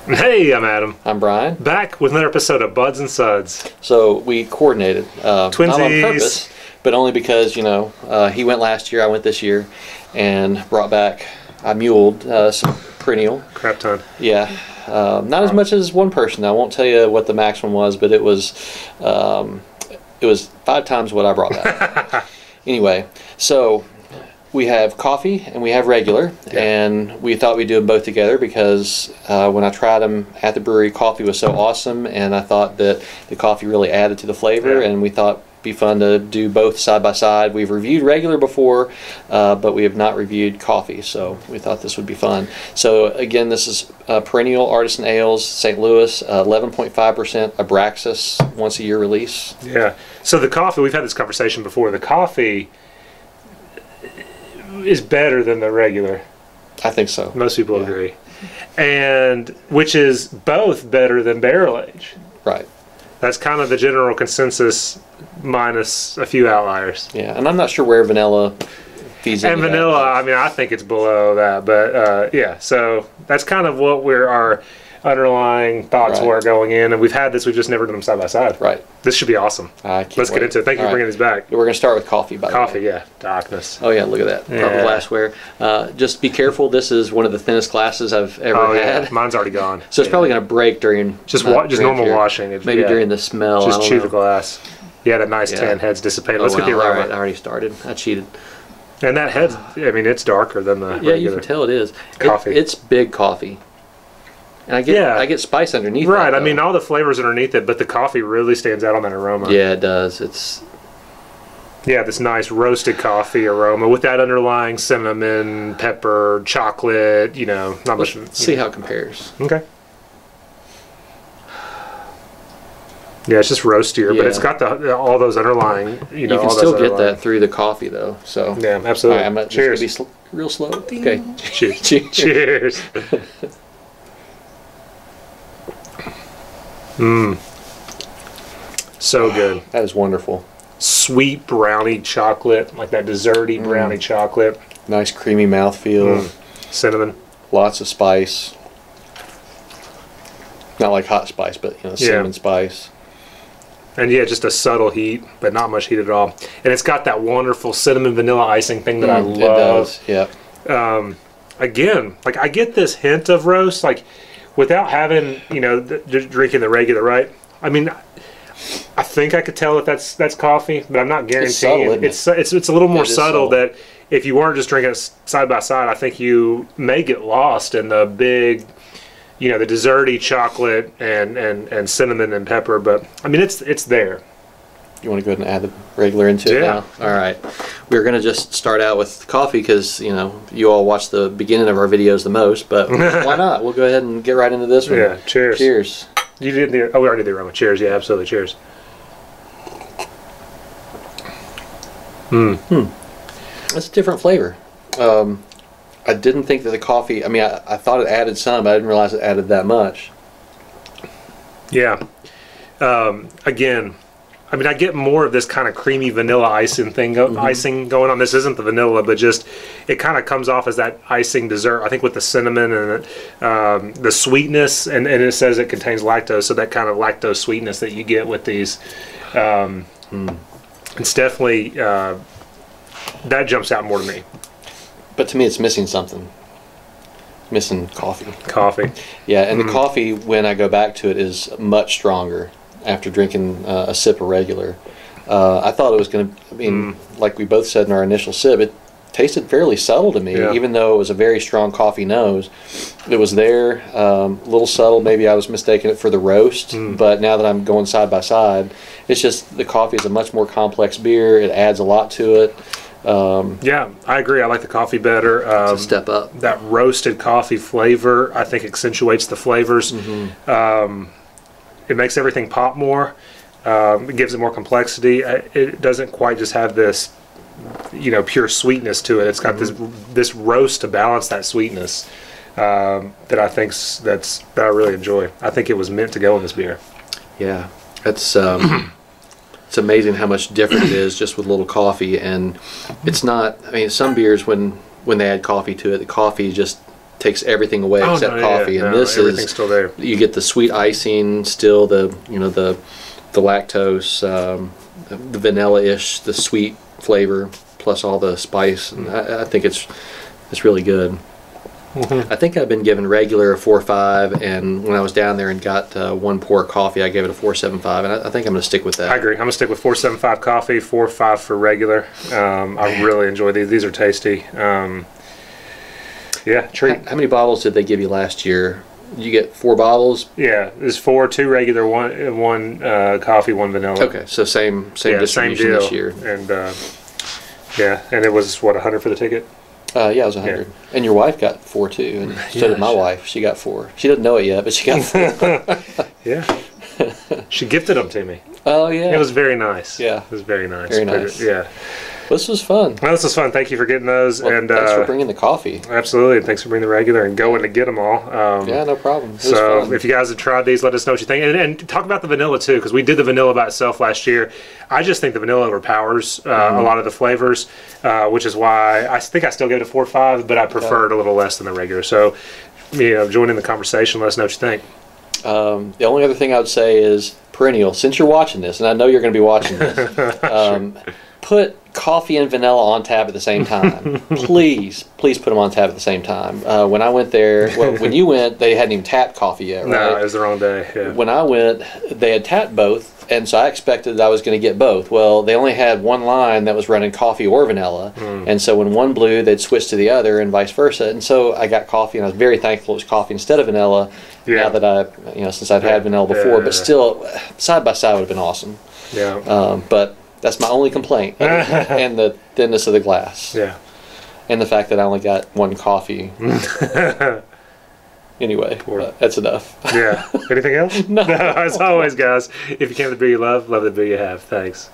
Hey, I'm Adam. I'm Brian. Back with another episode of Buds and Suds. So we coordinated, not on purpose, but only because, he went last year, I went this year, and brought back, I muled some Perennial. Crap ton. Yeah. Not as much as one person. I won't tell you what the maximum was, but it was 5 times what I brought back. Anyway, so we have coffee and we have regular, and we thought we'd do them both together because when I tried them at the brewery, coffee was so awesome, and I thought that the coffee really added to the flavor, and we thought it'd be fun to do both side by side. We've reviewed regular before, but we have not reviewed coffee, so we thought this would be fun. So again, this is Perennial Artisan Ales, St. Louis, 11.5% Abraxas, once a year release. Yeah. So the coffee, we've had this conversation before. The coffee is better than the regular. I think so. Most people agree. And which is both better than barrel age. Right. That's kind of the general consensus minus a few outliers. Yeah, and I'm not sure where vanilla feeds into and vanilla, I mean, I think it's below that, but yeah, so that's kind of what our underlying thoughts were going in, and we've just never done them side by side. Right. This should be awesome. Let's get into it. Thank you for bringing these back. We're going to start with coffee, by the way. Coffee, yeah. Darkness. Oh, yeah, look at that. Purple glassware. Just be careful. This is one of the thinnest glasses I've ever had. Yeah. Mine's already gone. So it's probably going to break during... Just normal washing. Maybe during the smell. Just chew the glass. Yeah, that nice tan head's dissipated. Let's get the aroma. All right, I already started. I cheated. And that head, I mean, it's darker than the regular. Yeah, you can tell it is. Coffee. It's big coffee. And I get spice underneath. Right, I mean, all the flavors underneath it, but the coffee really stands out on that aroma. Yeah, it does. It's this nice roasted coffee aroma with that underlying cinnamon, pepper, chocolate. Not much. Let's see how it compares. Okay. Yeah, it's just roastier, but it's got all those underlying. You can still get that through the coffee, though. So yeah, absolutely. All right, Cheers. Just gonna be real slow. Okay. Cheers. Cheers. So good. That is wonderful. Sweet brownie chocolate, like that desserty brownie chocolate. Nice creamy mouthfeel. Cinnamon. Lots of spice. Not like hot spice, but cinnamon spice. And yeah, just a subtle heat, but not much heat at all. And it's got that wonderful cinnamon vanilla icing thing that I love. It does, yeah. Again, like I get this hint of roast, like without having, drinking the regular, right? I mean, I think I could tell if that's coffee, but I'm not guaranteeing. It's a little more subtle that if you weren't just drinking it side by side, I think you may get lost in the big, the desserty chocolate and cinnamon and pepper. But I mean, it's there. You want to go ahead and add the regular into it now? All right. We're going to just start out with coffee because, you all watch the beginning of our videos the most, but why not? We'll go ahead and get right into this one. Yeah, cheers. Cheers. You did we already did the aroma. Cheers, yeah, absolutely. Cheers. That's a different flavor. I didn't think that the coffee, I mean, I thought it added some, but I didn't realize it added that much. Yeah. Again, I mean, I get more of this kind of creamy vanilla icing thing, icing going on. This isn't the vanilla, but just it kind of comes off as that icing dessert. I think with the cinnamon and the sweetness, and it says it contains lactose, so that kind of lactose sweetness that you get with these, it's definitely that jumps out more to me. But to me, it's missing something. Missing coffee. Coffee. Yeah, and the coffee, when I go back to it, is much stronger after drinking a sip of regular. I thought it was going to, I mean, like we both said in our initial sip, it tasted fairly subtle to me, even though it was a very strong coffee nose. It was there, a little subtle. Maybe I was mistaking it for the roast, but now that I'm going side by side, it's just the coffee is a much more complex beer. It adds a lot to it. Yeah, I agree. I like the coffee better. It's a step up. That roasted coffee flavor, I think, accentuates the flavors. It makes everything pop more. It gives it more complexity. It doesn't quite just have this, pure sweetness to it. It's got this roast to balance that sweetness that I think that I really enjoy. I think it was meant to go in this beer. Yeah, it's it's amazing how much different it is just with a little coffee. And it's not, I mean, some beers when they add coffee to it, the coffee just takes everything away except coffee, and this everything's still there. You get the sweet icing, still the the lactose, the vanilla-ish, the sweet flavor, plus all the spice, and I think it's really good. I think I've been giving regular a 4.5, and when I was down there and got one pour of coffee, I gave it a 4.75, and I think I'm going to stick with that. I agree. I'm going to stick with 4.75 coffee, 4.5 for regular. I really enjoy these. These are tasty. Yeah, treat. How many bottles did they give you last year? Did you get 4 bottles? Yeah, there's 4, 2 regular, one coffee, 1 vanilla. Okay, so same distribution this year. And yeah, and it was what, 100 for the ticket? Yeah, it was 100. Yeah. And your wife got 4 too, and so did my wife. She got 4. She doesn't know it yet, but she got 4. Yeah. She gifted them to me. Oh yeah. It was very nice. Yeah. It was very nice. Very nice. Yeah. This was fun. Well, this was fun. Thank you for getting those. Well, and thanks for bringing the coffee. Absolutely. Thanks for bringing the regular and going to get them all. Yeah, no problem. It was so fun. If you guys have tried these, let us know what you think. And talk about the vanilla too, because we did the vanilla by itself last year. I just think the vanilla overpowers a lot of the flavors, which is why I think I still give it a 4.5, but I prefer it a little less than the regular. So, join in the conversation. Let us know what you think. The only other thing I would say is Perennial. Since you're watching this, and I know you're going to be watching this, put coffee and vanilla on tap at the same time. Please put them on tap at the same time. When I went there, when you went, they hadn't even tapped coffee yet, right? No, it was the wrong day. Yeah. When I went, they had tapped both, and so I expected that I was going to get both. Well, they only had one line that was running coffee or vanilla, and so when one blew, they'd switch to the other, and vice versa. And so I got coffee, and I was very thankful it was coffee instead of vanilla. Now that I, since I've had vanilla before, but still, side by side would have been awesome. Yeah. But that's my only complaint, and the thinness of the glass. Yeah. And the fact that I only got one coffee. Anyway, that's enough. Yeah. Anything else? No. As always, guys, if you came to the beer you love the beer you have. Thanks.